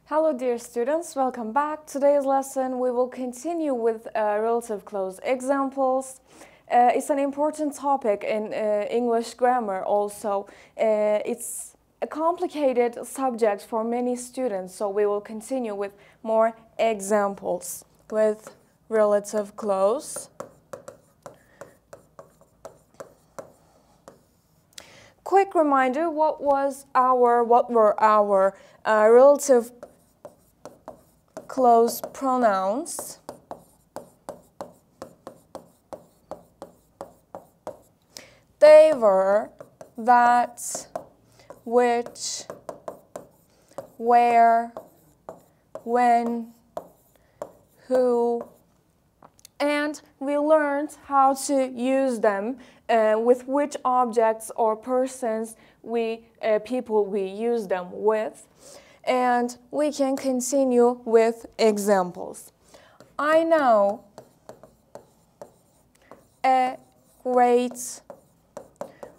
Hello dear students, welcome back. Today's lesson we will continue with relative clause examples. It's an important topic in English grammar also. It's a complicated subject for many students, so we will continue with more examples with relative clause. Quick reminder, what were our relative clause pronouns? They were that, which, where, when, who, and we learned how to use them with which objects or persons people we use them with. And we can continue with examples. I know a great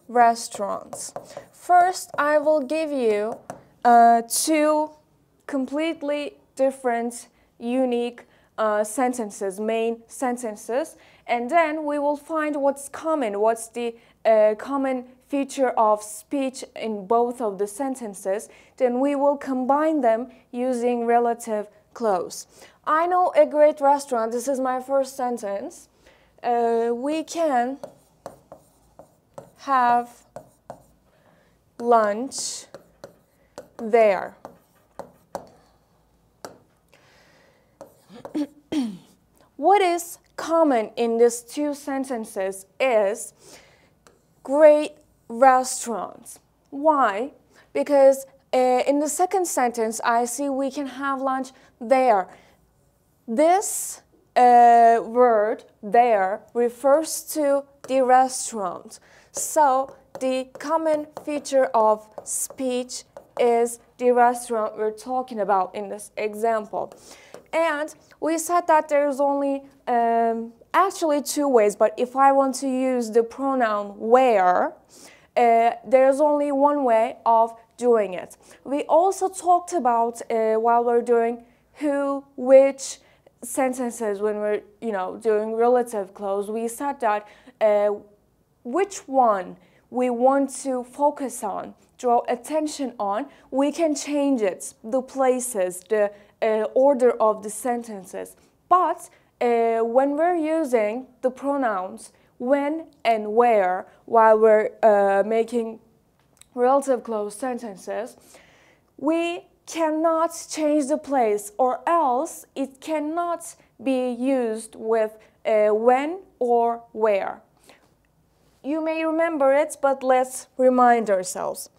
restaurant. First, I will give you two completely different, unique sentences, main sentences, and then we will find what's common, what's the common feature of speech in both of the sentences. Then we will combine them using relative clause. I know a great restaurant. This is my first sentence. We can have lunch there. What is common in these two sentences is great restaurants. Why? Because in the second sentence, I see we can have lunch there. This word there refers to the restaurant. So the common feature of speech is the restaurant we're talking about in this example. And we said that there's only actually two ways, but if I want to use the pronoun where, there's only one way of doing it. We also talked about while we're doing who, which sentences when we're doing relative clause, we said that which one we want to focus on, draw attention on, we can change it, the places, the order of the sentences. But when we're using the pronouns when and where while we're making relative clause sentences, we cannot change the place, or else it cannot be used with when or where. You may remember it, but let's remind ourselves.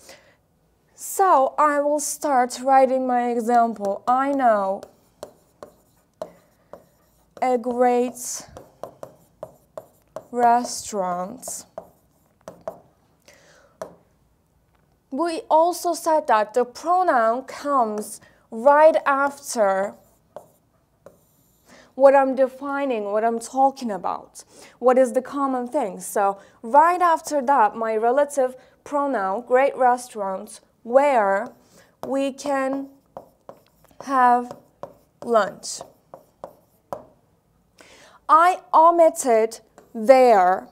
So I will start writing my example. I know a great restaurant. We also said that the pronoun comes right after what I'm defining, what I'm talking about, what is the common thing. So right after that, my relative pronoun, great restaurant, where we can have lunch. I omitted there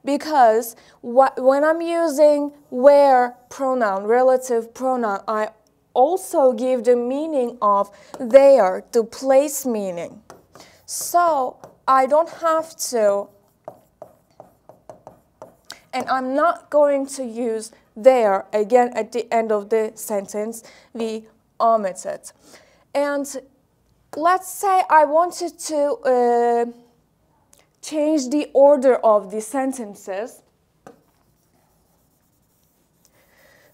because when I'm using where pronoun, relative pronoun, I also give the meaning of there, the place meaning. So I don't have to, and I'm not going to use there again at the end of the sentence. We omit it. And let's say I wanted to change the order of the sentences.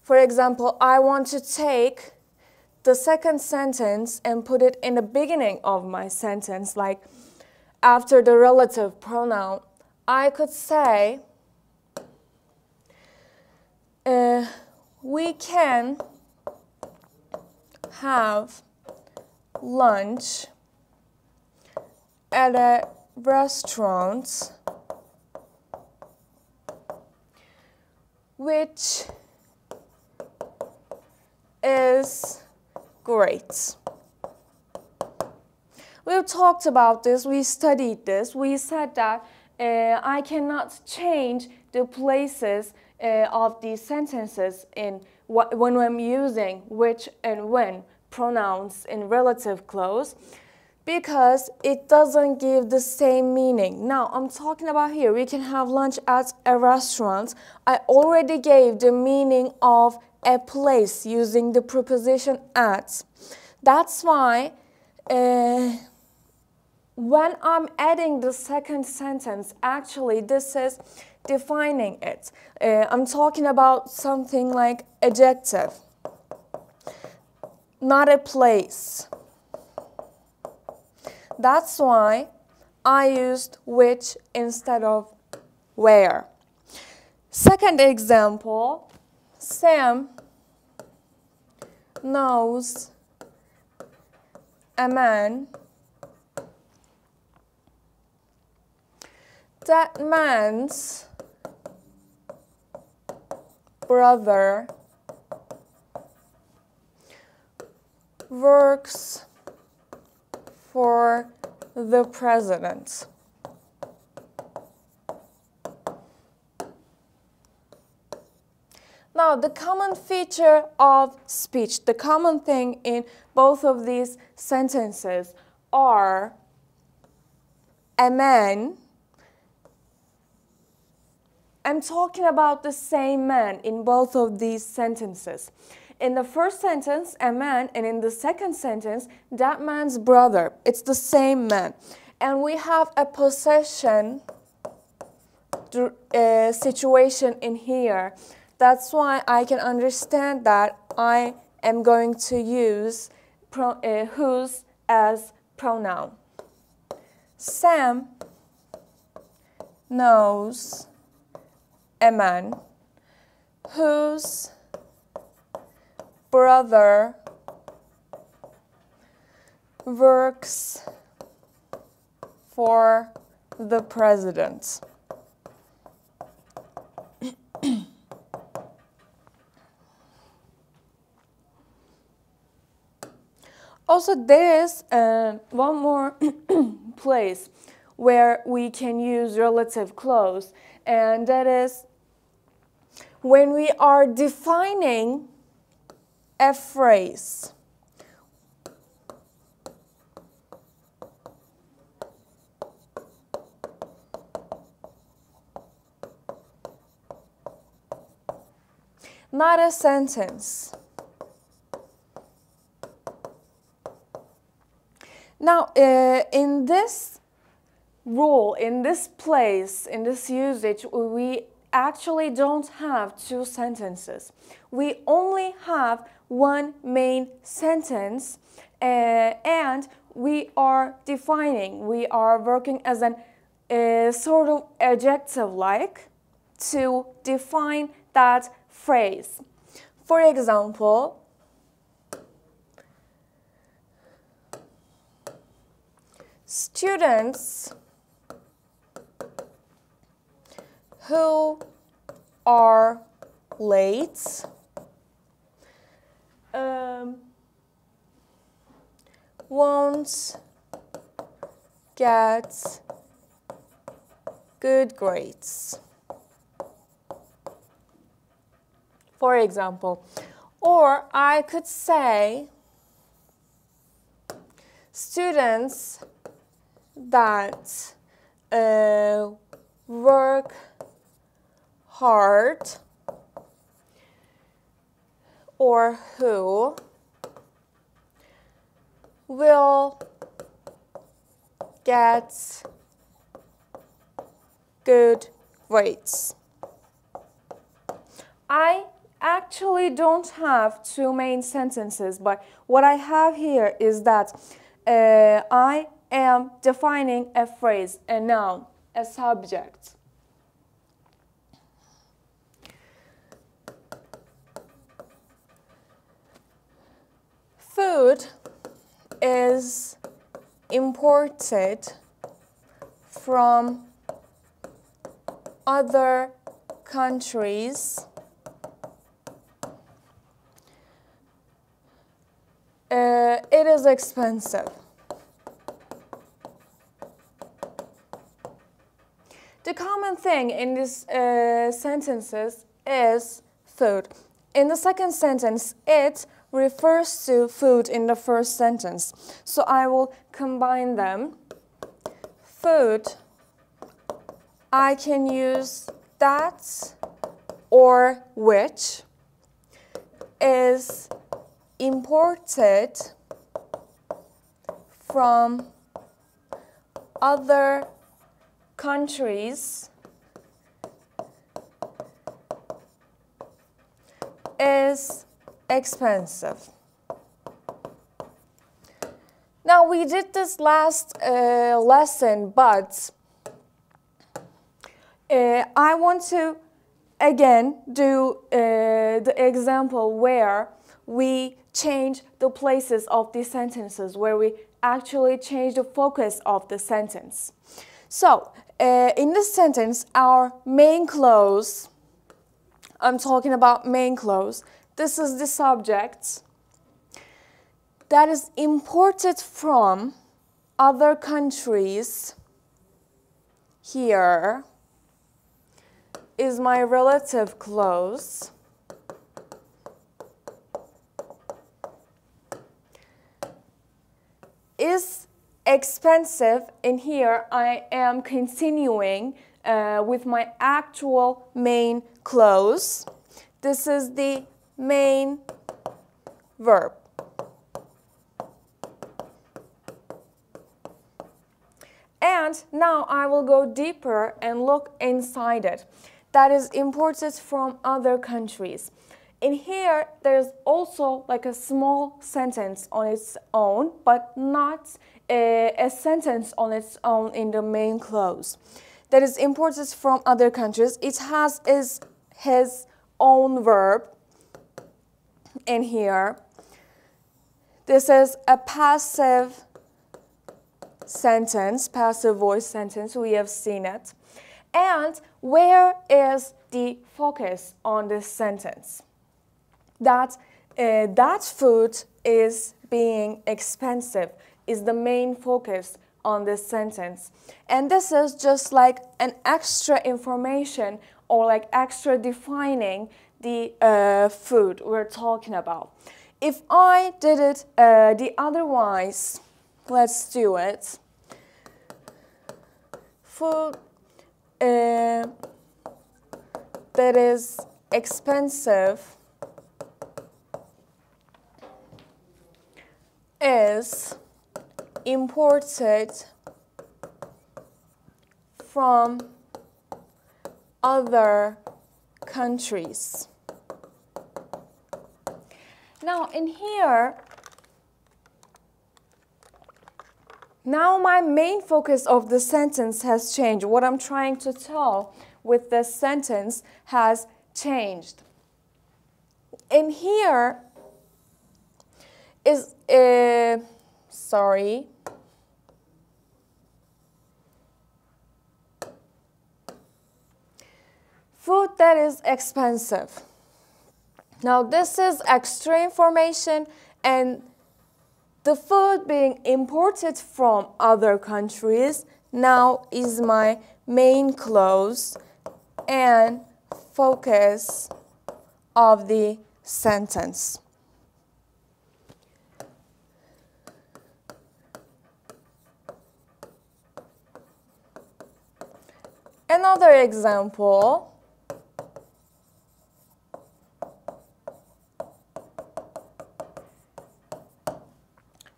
For example, I want to take the second sentence and put it in the beginning of my sentence, like after the relative pronoun. I could say, we can have lunch at a restaurant which is great. We've talked about this, we studied this, we said that I cannot change the places of these sentences in when I'm using which and when pronouns in relative clause, because it doesn't give the same meaning. Now, I'm talking about here, we can have lunch at a restaurant. I already gave the meaning of a place using the preposition at. That's why when I'm adding the second sentence, actually this is defining it. I'm talking about something like adjective, not a place. That's why I used which instead of where. Second example, Sam knows a man. That man's brother works for the president. Now, the common feature of speech, the common thing in both of these sentences are a man. I'm talking about the same man in both of these sentences. In the first sentence, a man, and in the second sentence, that man's brother. It's the same man. And we have a possession situation in here. That's why I can understand that I am going to use whose as pronoun. Sam knows a man whose brother works for the president. Also, there is one more place where we can use relative clause, and that is when we are defining a phrase. Not a sentence. Now, in this rule, in this place, in this usage, we actually don't have two sentences. We only have one main sentence, and we are defining, we are working as an sort of adjective-like to define that phrase. For example, students who are late won't get good grades. For example, or I could say students that work hard or who will get good grades. I actually don't have two main sentences, but what I have here is that I am defining a phrase, a noun, a subject. Food is imported from other countries it is expensive. The common thing in these sentences is food. In the second sentence, it refers to food in the first sentence. So I will combine them. Food, I can use that or which is imported from other countries is expensive. Now we did this last lesson, but I want to again do the example where we change the places of the sentences, where we actually change the focus of the sentence. So in this sentence, our main clause, I'm talking about main clause, this is the subject that is imported from other countries. Here is my relative clause. Is expensive. In here, I am continuing with my actual main clause. This is the main verb. And now I will go deeper and look inside it. That is imported from other countries. In here, there's also like a small sentence on its own, but not a sentence on its own in the main clause. That is imported from other countries. It has his own verb in here. This is a passive sentence, passive voice sentence. We have seen it. And where is the focus on this sentence? That food is being expensive is the main focus on this sentence. And this is just like an extra information or like extra defining the food we're talking about. If I did it the otherwise, let's do it. Food that is expensive is imported from other countries. Now in here, now my main focus of the sentence has changed. What I'm trying to tell with this sentence has changed. In here is, sorry. Food that is expensive. Now this is extra information, and the food being imported from other countries now is my main clause and focus of the sentence. Another example.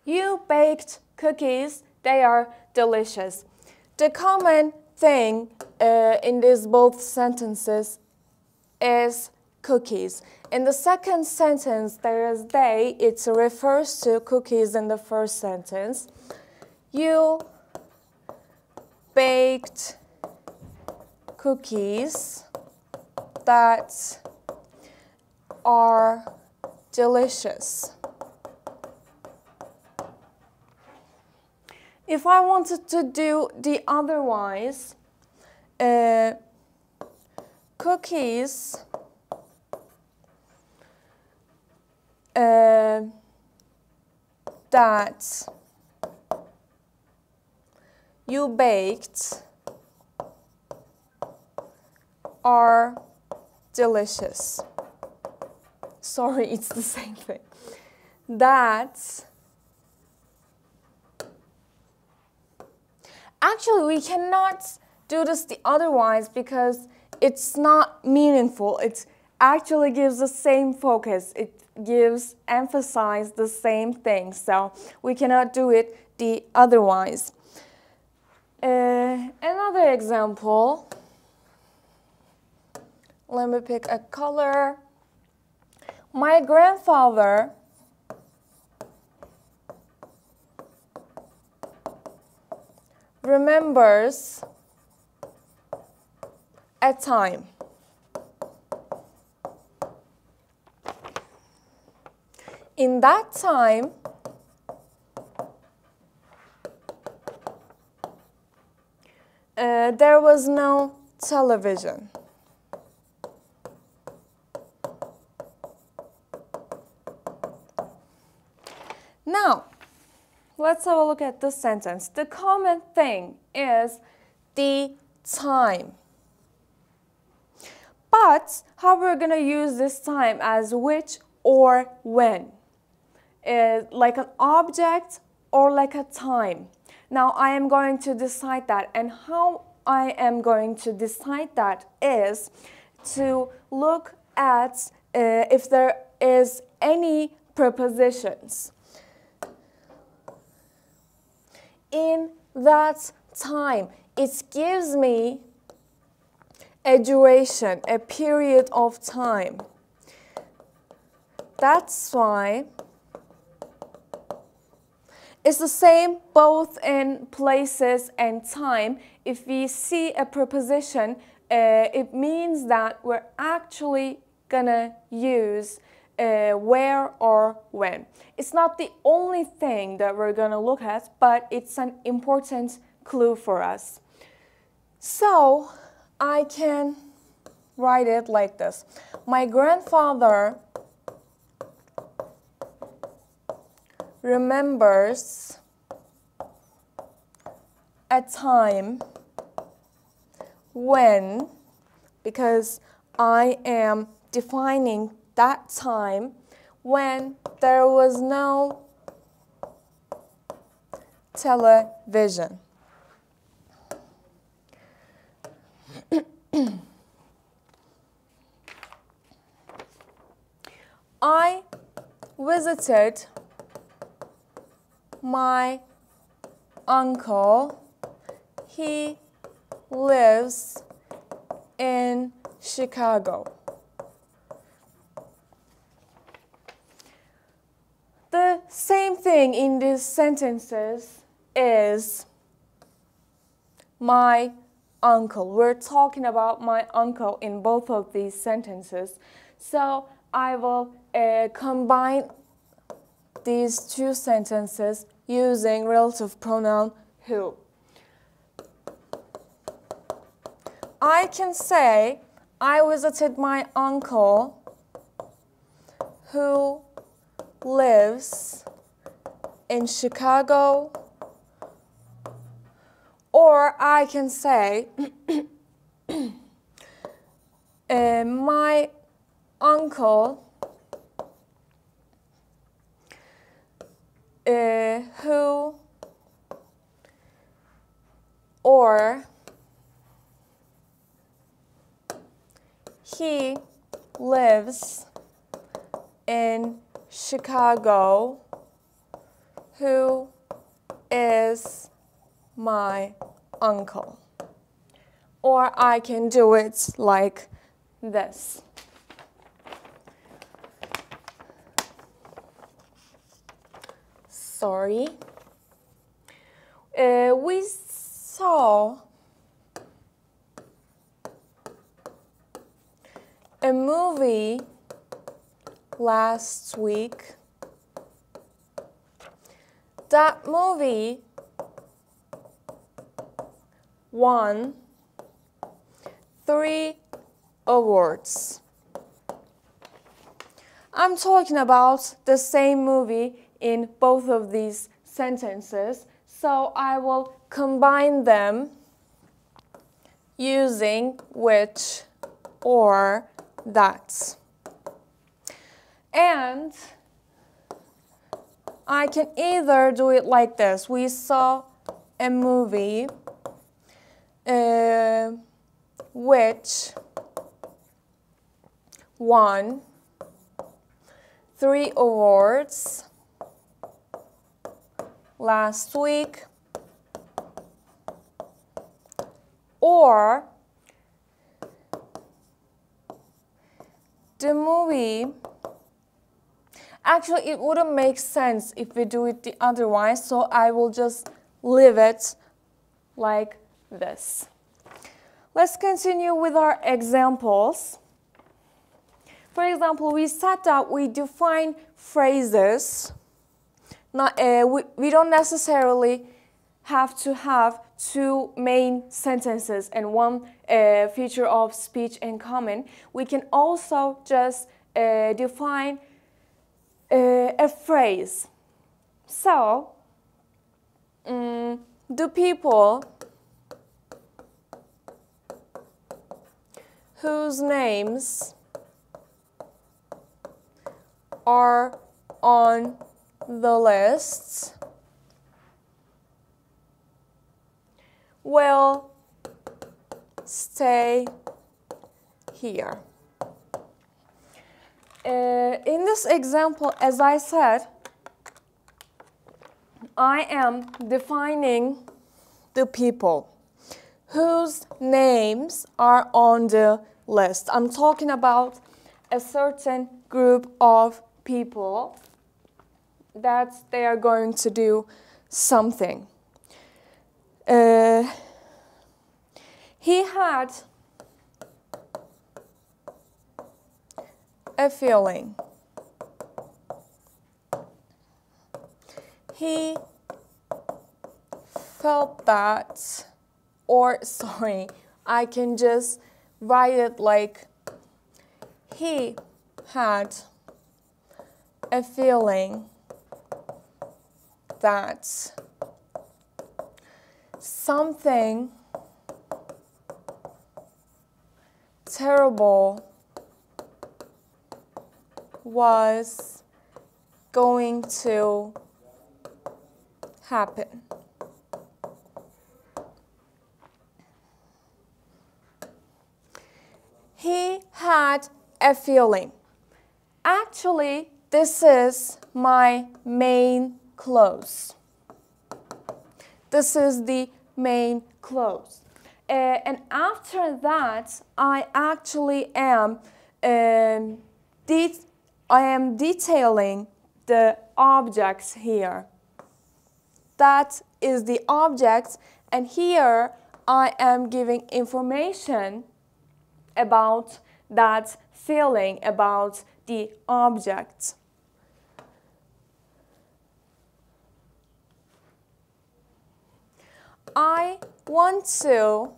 You baked cookies, they are delicious. The common thing in these both sentences is cookies. In the second sentence, there is they. It refers to cookies in the first sentence. You baked cookies that are delicious. If I wanted to do the otherwise, cookies that you baked are delicious. Sorry, it's the same thing. That's actually we cannot do this the otherwise because it's not meaningful. It actually gives the same focus. It gives emphasize the same thing. So we cannot do it the otherwise. Another example. Let me pick a color. My grandfather remembers a time. In that time, there was no television. Now, let's have a look at this sentence. The common thing is the time. But how we're going to use this time as which or when? Like an object or like a time? Now I am going to decide that, and how I am going to decide that is to look at if there is any prepositions in that time. It gives me a duration, a period of time. That's why it's the same both in places and time. If we see a preposition, it means that we're actually gonna use where or when. It's not the only thing that we're gonna look at, but it's an important clue for us. So I can write it like this. My grandfather remembers a time when, because I am defining that time when there was no television. I visited my uncle. He lives in Chicago. The same thing in these sentences is my uncle. We're talking about my uncle in both of these sentences. So I will combine these two sentences using relative pronoun who. I can say I visited my uncle who lives in Chicago, or I can say my uncle who, or he lives in Chicago, who is my uncle. Or I can do it like this. Sorry. We saw a movie last week. That movie won 3 awards. I'm talking about the same movie in both of these sentences, so I will combine them using which or that. And I can either do it like this. We saw a movie which won 3 awards last week, or the movie, actually it wouldn't make sense if we do it the otherwise, so I will just leave it like this. Let's continue with our examples. For example, we said that we define phrases. We don't necessarily have to have 2 main sentences and 1 feature of speech in common. We can also just define a phrase. So, the people whose names are on the lists will stay here. In this example, as I said, I am defining the people whose names are on the list. I'm talking about a certain group of people that they are going to do something. He had a feeling. He felt that, or sorry, I can just write it like he had a feeling that something terrible was going to happen. He had a feeling. Actually, this is my main clause. This is the main clause. And after that, I actually am detailing the objects here. That is the object, and here I am giving information about that feeling, about the object. I want to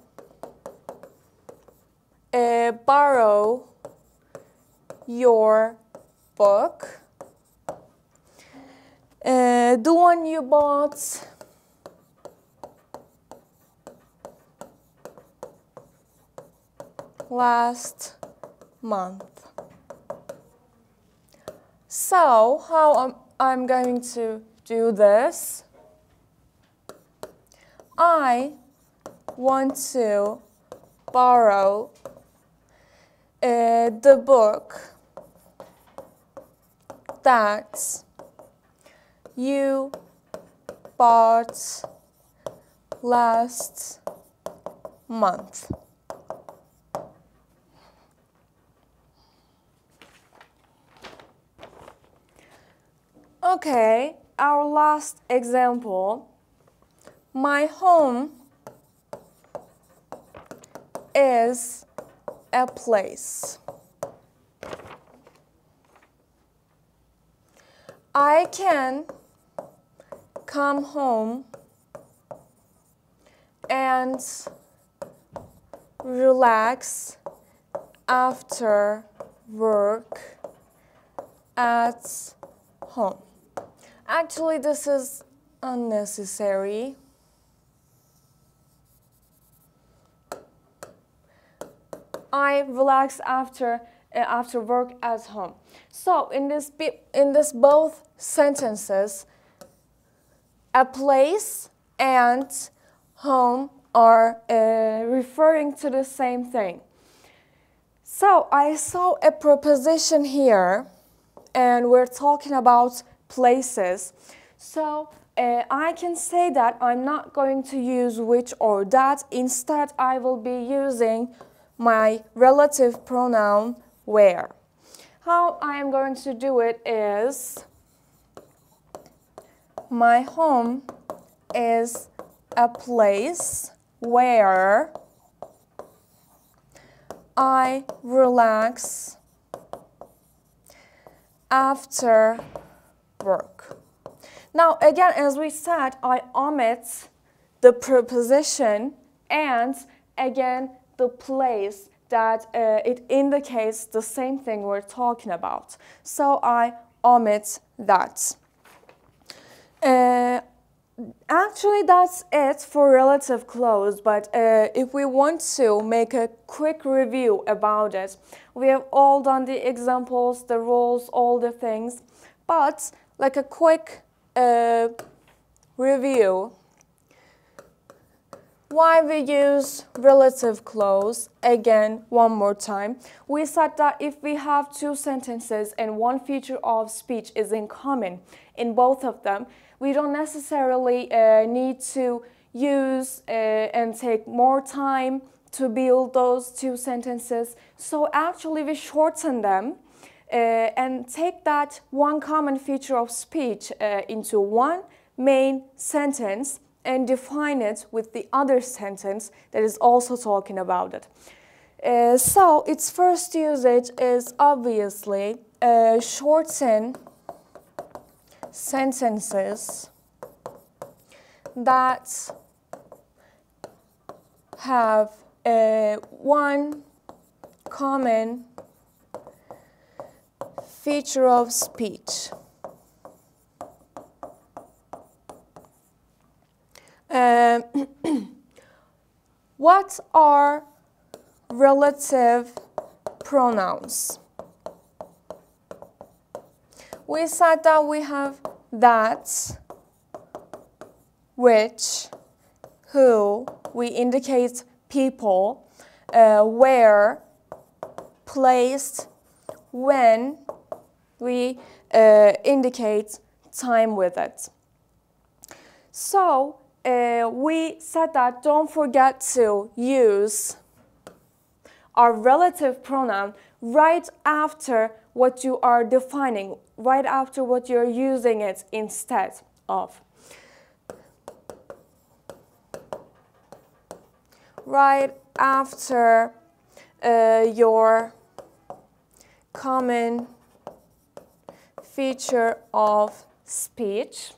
borrow your book, the one you bought last month. So how I'm going to do this? I want to borrow the book that you bought last month. Okay, our last example. My home is a place. I can come home and relax after work at home. Actually, this is unnecessary. I relax after work at home. So in this both sentences, a place and home are referring to the same thing. So I saw a preposition here, and we're talking about places. So I can say that I'm not going to use which or that. Instead, I will be using my relative pronoun where. How I am going to do it is, my home is a place where I relax after work. Now, again, as we said, I omit the preposition and, again, the place that it indicates the same thing we're talking about. So I omit that. Actually, that's it for relative clause, but if we want to make a quick review about it, we have all done the examples, the rules, all the things, but like a quick review. Why we use relative clause, again, one more time. We said that if we have two sentences and one feature of speech is in common in both of them, we don't necessarily need to use and take more time to build those two sentences. So actually we shorten them and take that one common feature of speech into one main sentence and define it with the other sentence that is also talking about it. So its first usage is obviously shorten sentences that have one common feature of speech. What are relative pronouns? We said that we have that, which, who, we indicate people, where, placed, when, we indicate time with it. So, we said that don't forget to use our relative pronoun right after what you are defining, right after what you're using it instead of. Right after your common feature of speech.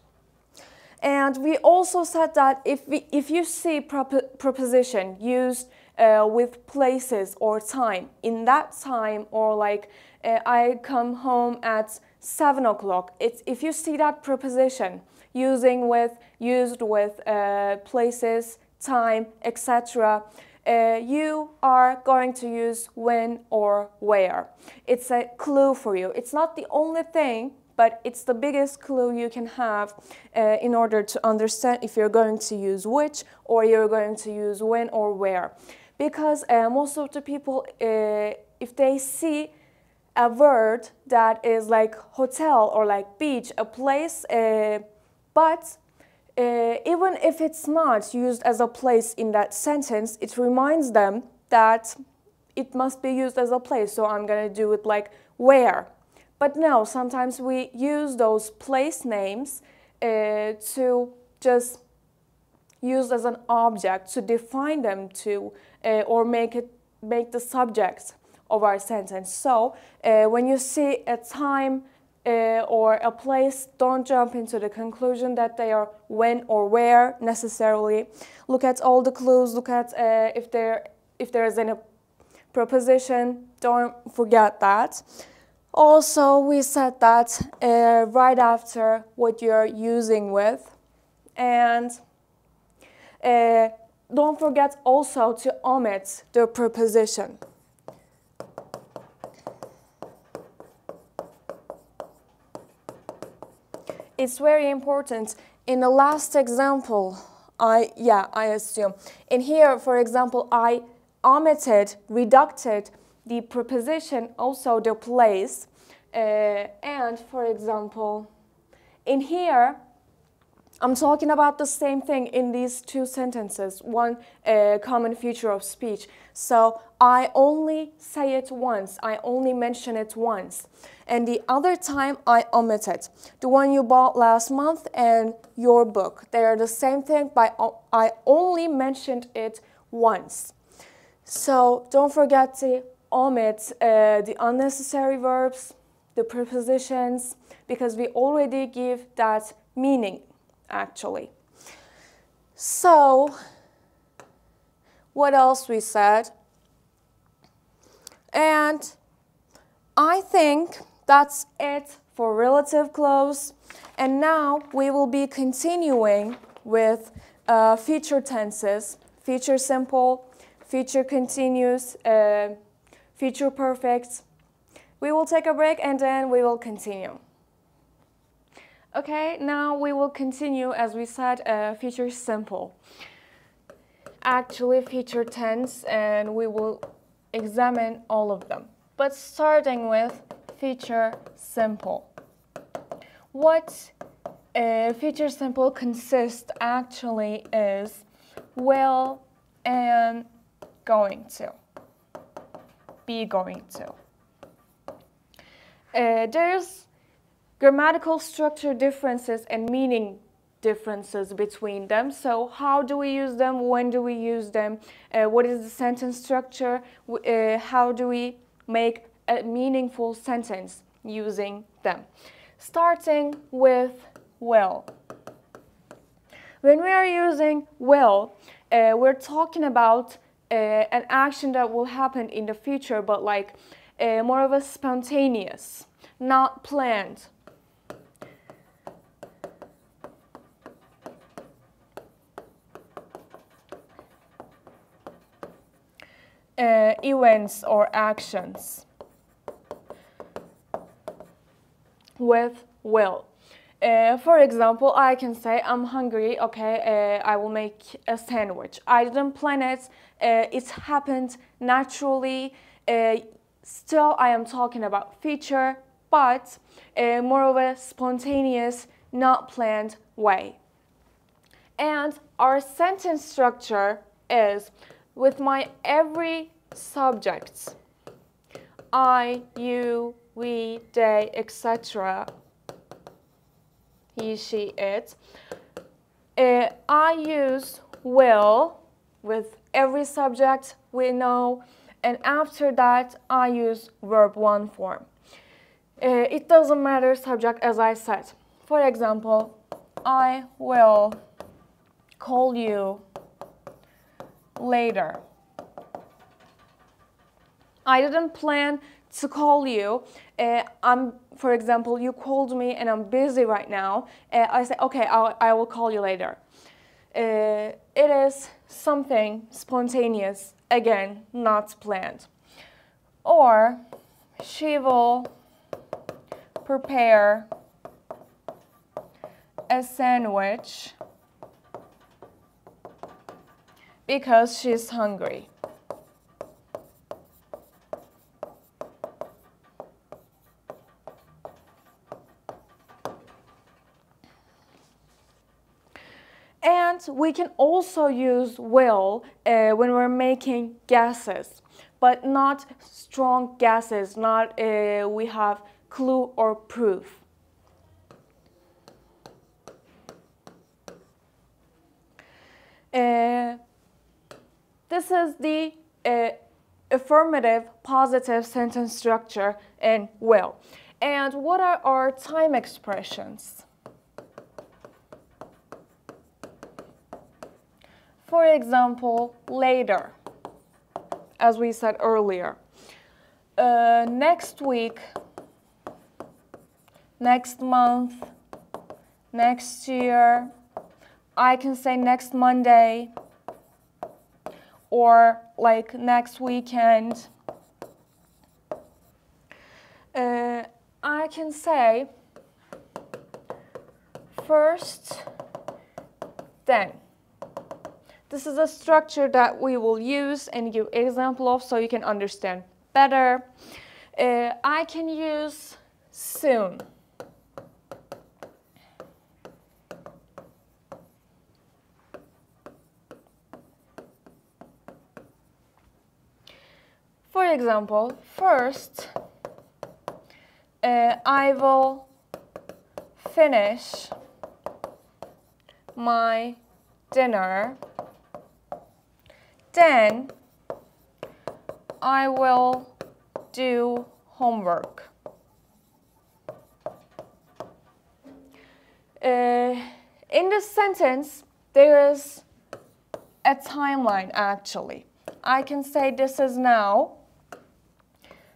And we also said that if you see preposition used with places or time, in that time, or like I come home at 7 o'clock, if you see that preposition used with places, time, etc., you are going to use when or where. It's a clue for you. It's not the only thing, but it's the biggest clue you can have in order to understand if you're going to use which or you're going to use when or where. Because most of the people, if they see a word that is like hotel or like beach, a place, but even if it's not used as a place in that sentence, it reminds them that it must be used as a place, so I'm going to do it like where. But no, sometimes we use those place names to just use as an object to define them to or make the subject of our sentence. So when you see a time or a place, don't jump into the conclusion that they are when or where necessarily. Look at all the clues. Look at if there is any preposition. Don't forget that. Also, we said that right after what you're using with. And don't forget also to omit the preposition. it's very important. In the last example, I assume. In here, for example, I omitted, reducted the preposition, also the place. And for example, in here, I'm talking about the same thing in these two sentences, one common feature of speech. So I only say it once, I only mention it once. And the other time I omit it. The one you bought last month and your book, they are the same thing, but I only mentioned it once. So don't forget to omit the unnecessary verbs, the prepositions, because we already give that meaning, actually. So, what else we said? And I think that's it for relative clause. And now we will be continuing with future tenses, future simple, future continuous, future perfect. We will take a break and then we will continue. Okay, now we will continue, as we said, future simple. Actually, future tense, and we will examine all of them. But starting with future simple. What future simple consists actually is will and going to. Be going to. There's grammatical structure differences and meaning differences between them. So how do we use them? When do we use them? What is the sentence structure? How do we make a meaningful sentence using them? Starting with will. When we are using will, we're talking about an action that will happen in the future, but like more of a spontaneous, not planned. Events or actions with will. For example, I can say I'm hungry, okay, I will make a sandwich. I didn't plan it, it happened naturally. Still, I am talking about future, but more of a spontaneous, not planned way. And our sentence structure is with my every subject, I, you, we, they, etc., he, she, it. I use will with every subject we know, and after that I use verb one form. It doesn't matter subject, as I said. For example, I will call you later. I didn't plan to call you. For example, you called me and I'm busy right now. I say, okay, I will call you later. It is something spontaneous, again, not planned. Or she will prepare a sandwich because she's hungry. And we can also use will when we're making guesses, but not strong guesses, not we have clue or proof. This is the affirmative positive sentence structure in will. And what are our time expressions? For example, later, as we said earlier. Next week, next month, next year. I can say next Monday, or like next weekend. I can say first, then. This is a structure that we will use and give example of so you can understand better. I can use soon. For example, first, I will finish my dinner. Then I will do homework. In this sentence, there is a timeline actually. I can say this is now.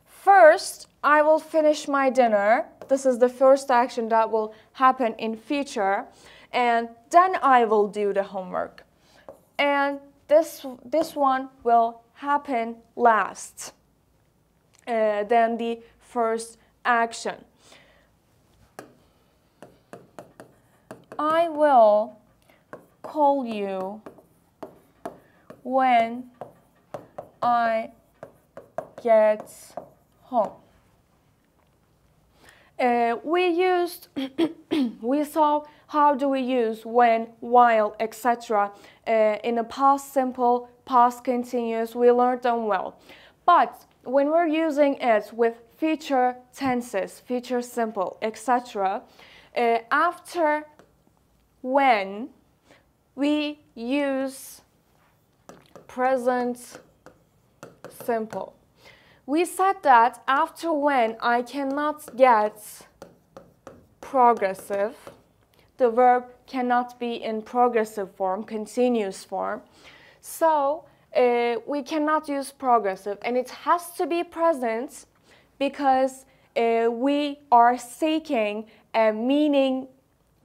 First, I will finish my dinner. This is the first action that will happen in future. And then I will do the homework. And this one will happen last than the first action. I will call you when I get home. We saw how do we use when, while, etc. In the past simple, past continuous, we learned them well. But when we're using it with future tenses, future simple, etc., after when, we use present simple. We said that after when I cannot get progressive, the verb cannot be in progressive form, continuous form. So we cannot use progressive, and it has to be present because we are seeking a meaning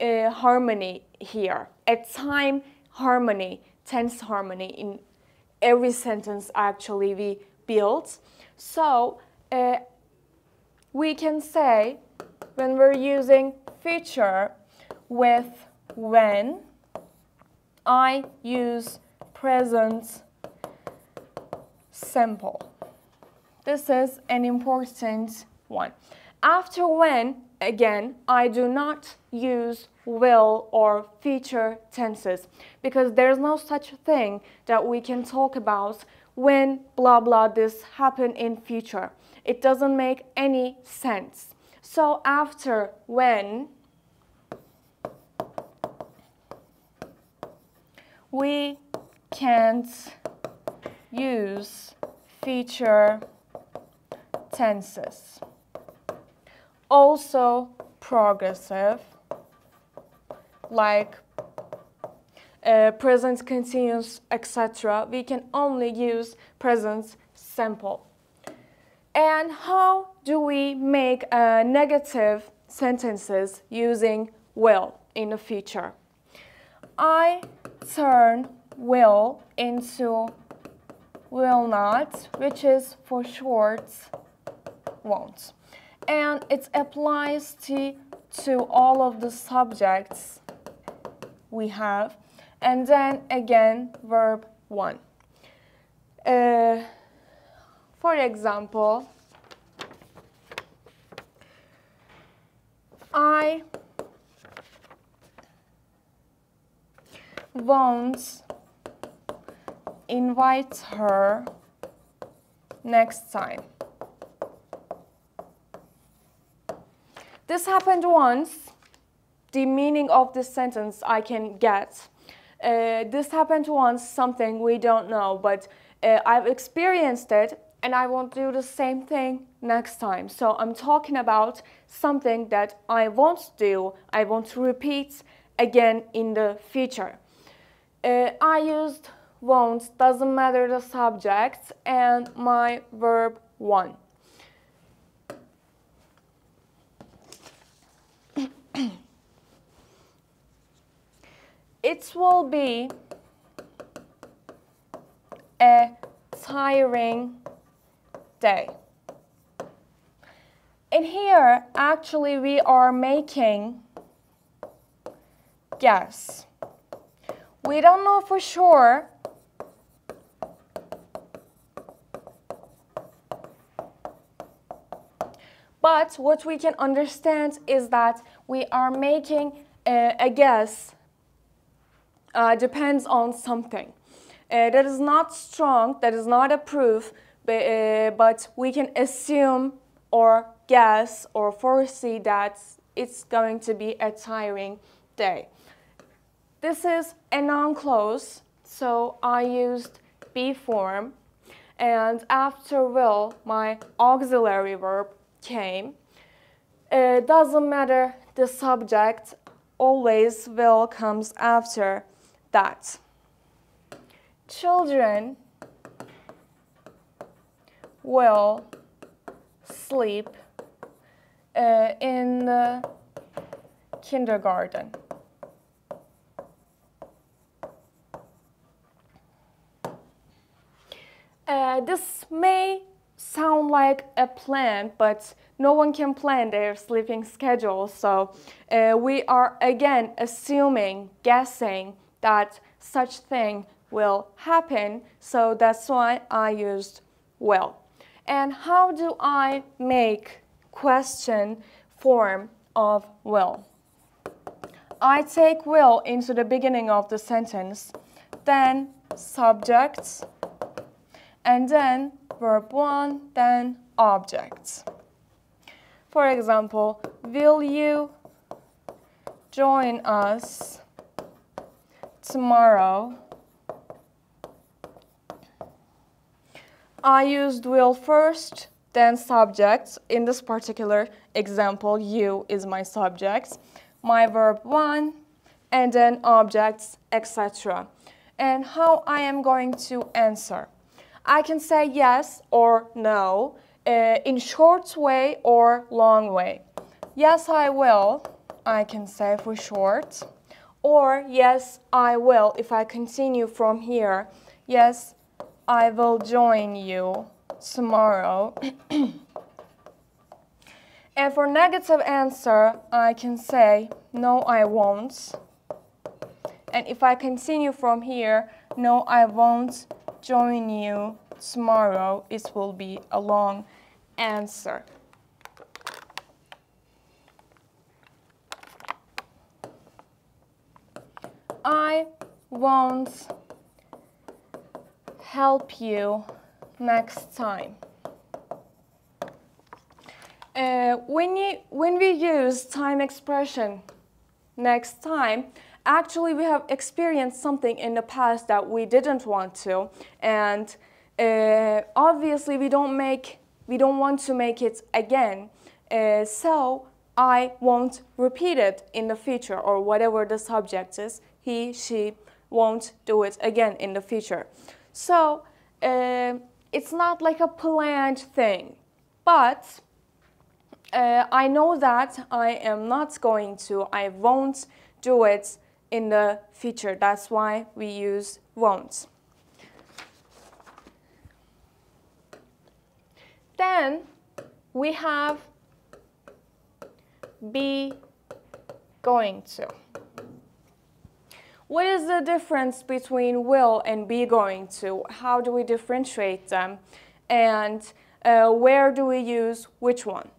harmony here, a time harmony, tense harmony in every sentence actually we build. So we can say when we're using future with when, I use present simple. This is an important one. After when, again, I do not use will or future tenses because there's no such thing that we can talk about when blah blah this happen in future. It doesn't make any sense. So after when, we can't use future tenses. Also progressive, like present continuous, etc. We can only use present simple. And how do we make negative sentences using will in the future? I turn will into will not, which is for short won't. And it applies to all of the subjects we have. And then again, verb 1. For example, I won't invite her next time. This happened once. The meaning of this sentence I can get. This happened once, something we don't know, but I've experienced it and I won't do the same thing next time. So I'm talking about something that I won't do, I won't repeat again in the future. I used won't, doesn't matter the subject, and my verb 1. It will be a tiring day. And here, actually, we are making guess. We don't know for sure. But what we can understand is that we are making a guess depends on something. That is not strong, that is not a proof, but we can assume or guess or foresee that it's going to be a tiring day. This is a noun clause, so I used be form, and after will, my auxiliary verb came. It doesn't matter the subject, always will comes after that. Children will sleep in the kindergarten. This may sound like a plan, but no one can plan their sleeping schedule. So we are again assuming, guessing that such thing will happen. So that's why I used will. And how do I make question form of will? I take will into the beginning of the sentence, then subject, and then verb 1, then object. For example, will you join us tomorrow? I used will first, then subject. In this particular example, you is my subject, my verb 1, and then objects, etc. And how I am going to answer? I can say yes or no in short way or long way. Yes, I will, I can say for short. Or yes, I will, if I continue from here. Yes, I will join you tomorrow. And for negative answer, I can say no, I won't. And if I continue from here, no, I won't join you tomorrow, it will be a long answer. I won't help you next time. When we use time expression next time, actually we have experienced something in the past that we didn't want to, and obviously we don't want to make it again. So I won't repeat it in the future, or whatever the subject is. He, she won't do it again in the future. So it's not like a planned thing, but I know that I am not going to, I won't do it in the future. That's why we use won't. Then we have be going to. What is the difference between will and be going to? How do we differentiate them? And where do we use which one?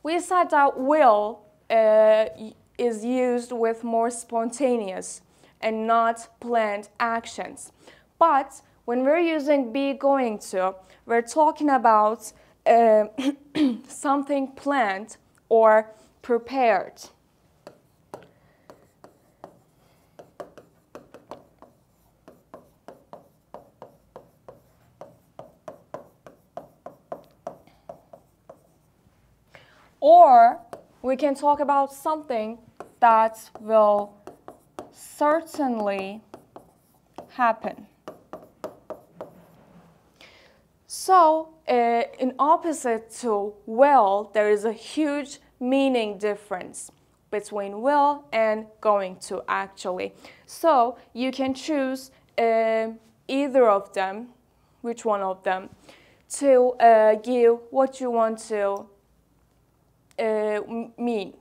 We said that will is used with more spontaneous and not planned actions. But when we're using be going to, we're talking about something planned or prepared. Or we can talk about something that will certainly happen. So, in opposite to will, there is a huge meaning difference between will and going to, actually. So, you can choose either of them, which one of them, to give what you want to mean.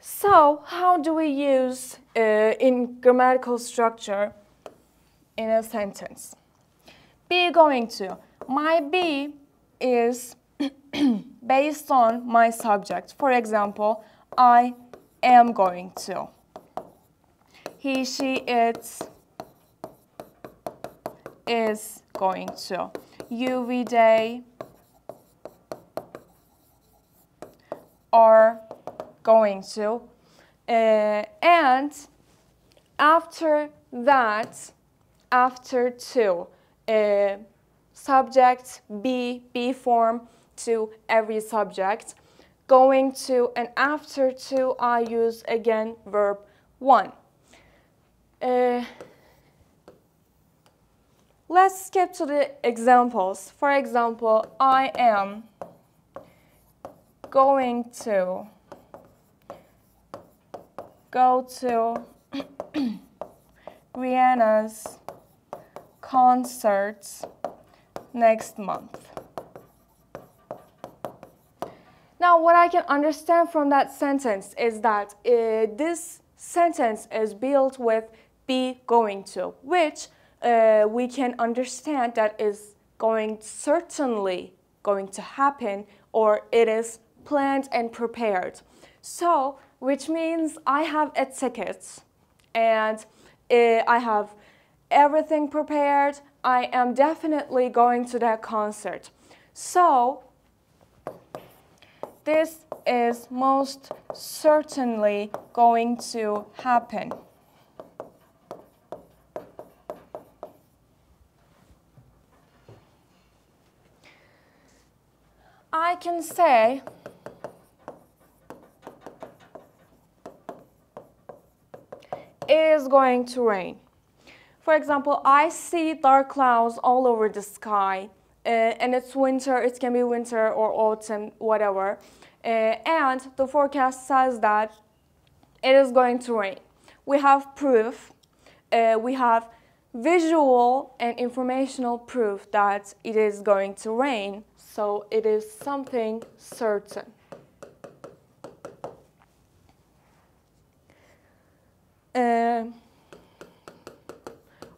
So how do we use in grammatical structure in a sentence? Be going to. My be is based on my subject. For example, I am going to. He, she, it is going to. You, we, they are going to. And after that, after to, subject, be form to every subject. Going to and after to, I use again verb 1. Let's skip to the examples. For example, I am going to go to Rihanna's concert next month. Now, what I can understand from that sentence is that this sentence is built with be going to, which we can understand that is certainly going to happen, or it is planned and prepared. So, which means I have a ticket and I have everything prepared. I am definitely going to that concert. So, this is most certainly going to happen. I can say it is going to rain. For example, I see dark clouds all over the sky, and it's winter. It can be winter or autumn, whatever. And the forecast says that it is going to rain. We have proof. We have visual and informational proof that it is going to rain. So it is something certain.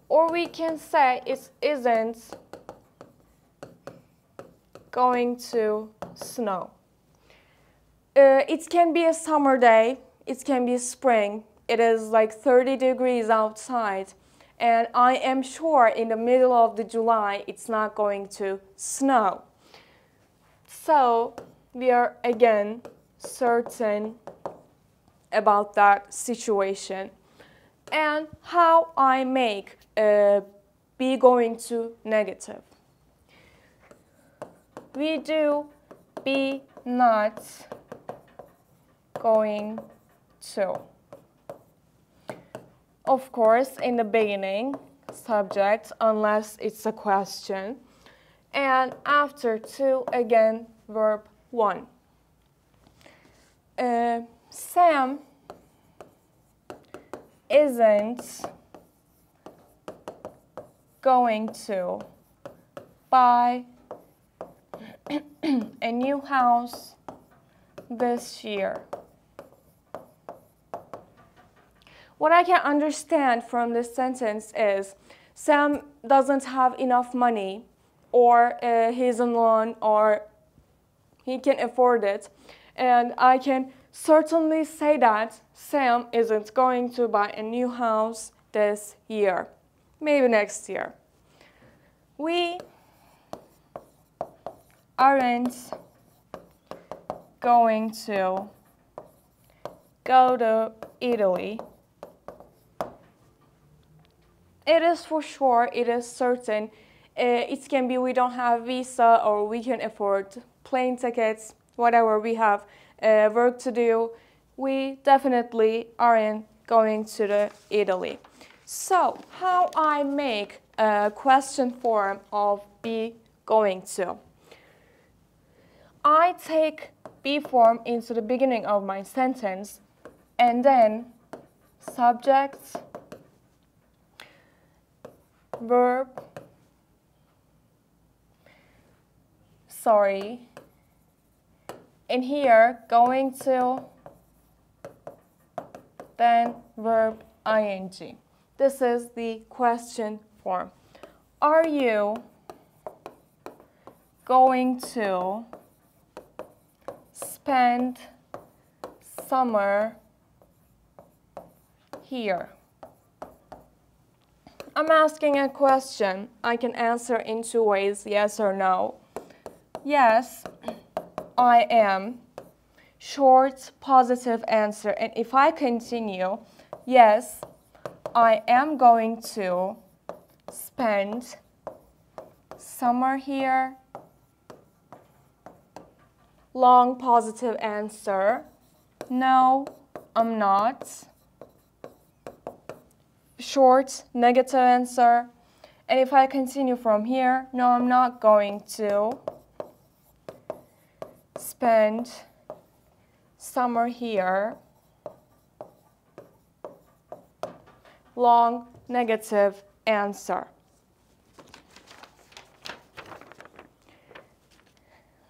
Or we can say it isn't going to snow. It can be a summer day. It can be spring. It is like 30 degrees outside. And I am sure in the middle of the July it's not going to snow. So we are again certain about that situation. And how I make be going to negative. We do be not going to. Of course, in the beginning, subject, unless it's a question. And after to, again, verb 1. Sam isn't going to buy a new house this year. What I can understand from this sentence is Sam doesn't have enough money, or he's on loan, or he can afford it. And I can certainly say that Sam isn't going to buy a new house this year, maybe next year. We aren't going to go to Italy. It is for sure, it is certain. It can be we don't have visa, or we can afford plane tickets, whatever we have work to do. We definitely aren't going to Italy. So, how I make a question form of be going to? I take be form into the beginning of my sentence, and then subject, verb, and here going to then verb ing. This is the question form. Are you going to spend summer here? I'm asking a question. I can answer in two ways, yes or no. Yes, I am. Short, positive answer. And if I continue, yes, I am going to spend summer here. Long, positive answer. No, I'm not. Short, negative answer. And if I continue from here, no, I'm not going to spend summer here. Long, negative answer.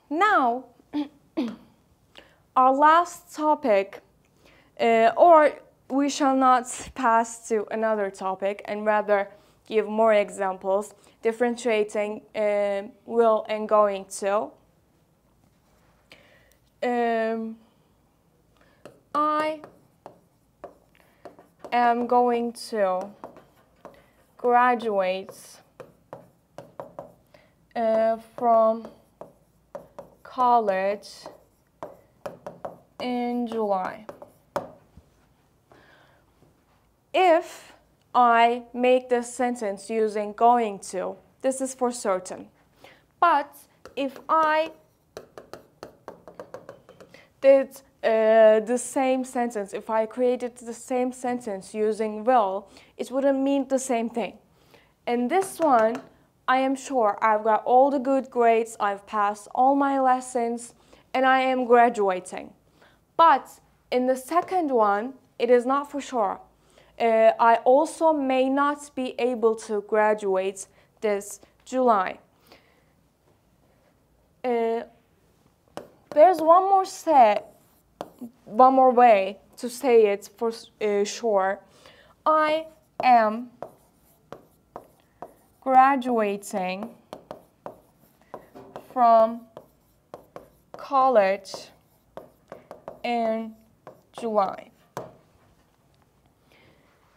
Now, our last topic, or we shall not pass to another topic and rather give more examples, differentiating will and going to. I am going to graduate from college in July. If I make this sentence using going to, this is for certain. But if I did the same sentence, if I created the same sentence using will, it wouldn't mean the same thing. In this one, I am sure I've got all the good grades, I've passed all my lessons, and I am graduating. But in the second one, it is not for sure. I also may not be able to graduate this July. There's one more way to say it for sure. I am graduating from college in July.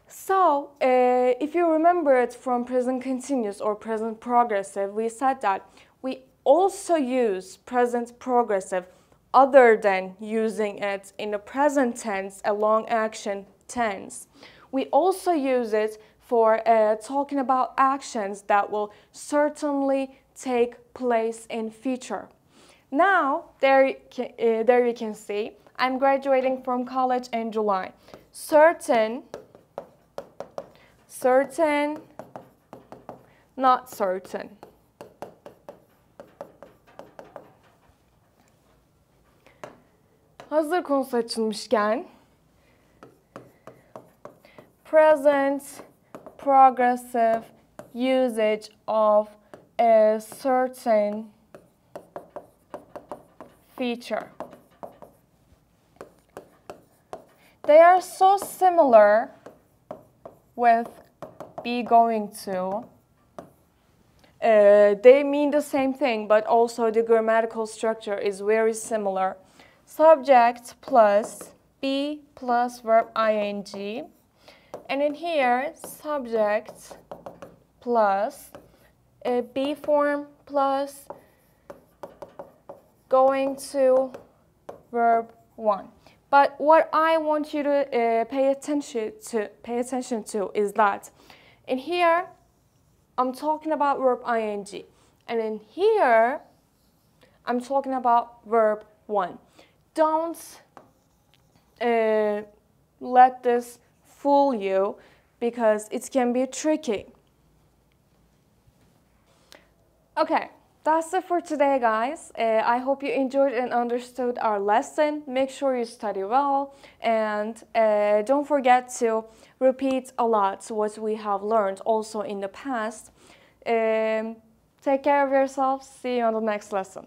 So, if you remember it from present continuous or present progressive, we said that we also use present progressive other than using it in the present tense, a long action tense. We also use it for talking about actions that will certainly take place in future. Now, there you can see, I'm graduating from college in July. Certain, not certain. Hazır konusu açılmışken, present progressive usage of a certain feature. They are so similar with be going to. They mean the same thing, but also the grammatical structure is very similar. Subject plus be plus verb ing. And in here, subject plus be form plus going to verb 1. But what I want you to pay attention to is that in here, I'm talking about verb ing. And in here, I'm talking about verb 1. Don't let this fool you because it can be tricky. Okay, that's it for today, guys. I hope you enjoyed and understood our lesson. Make sure you study well and don't forget to repeat a lot what we have learned also in the past. Take care of yourselves. See you on the next lesson.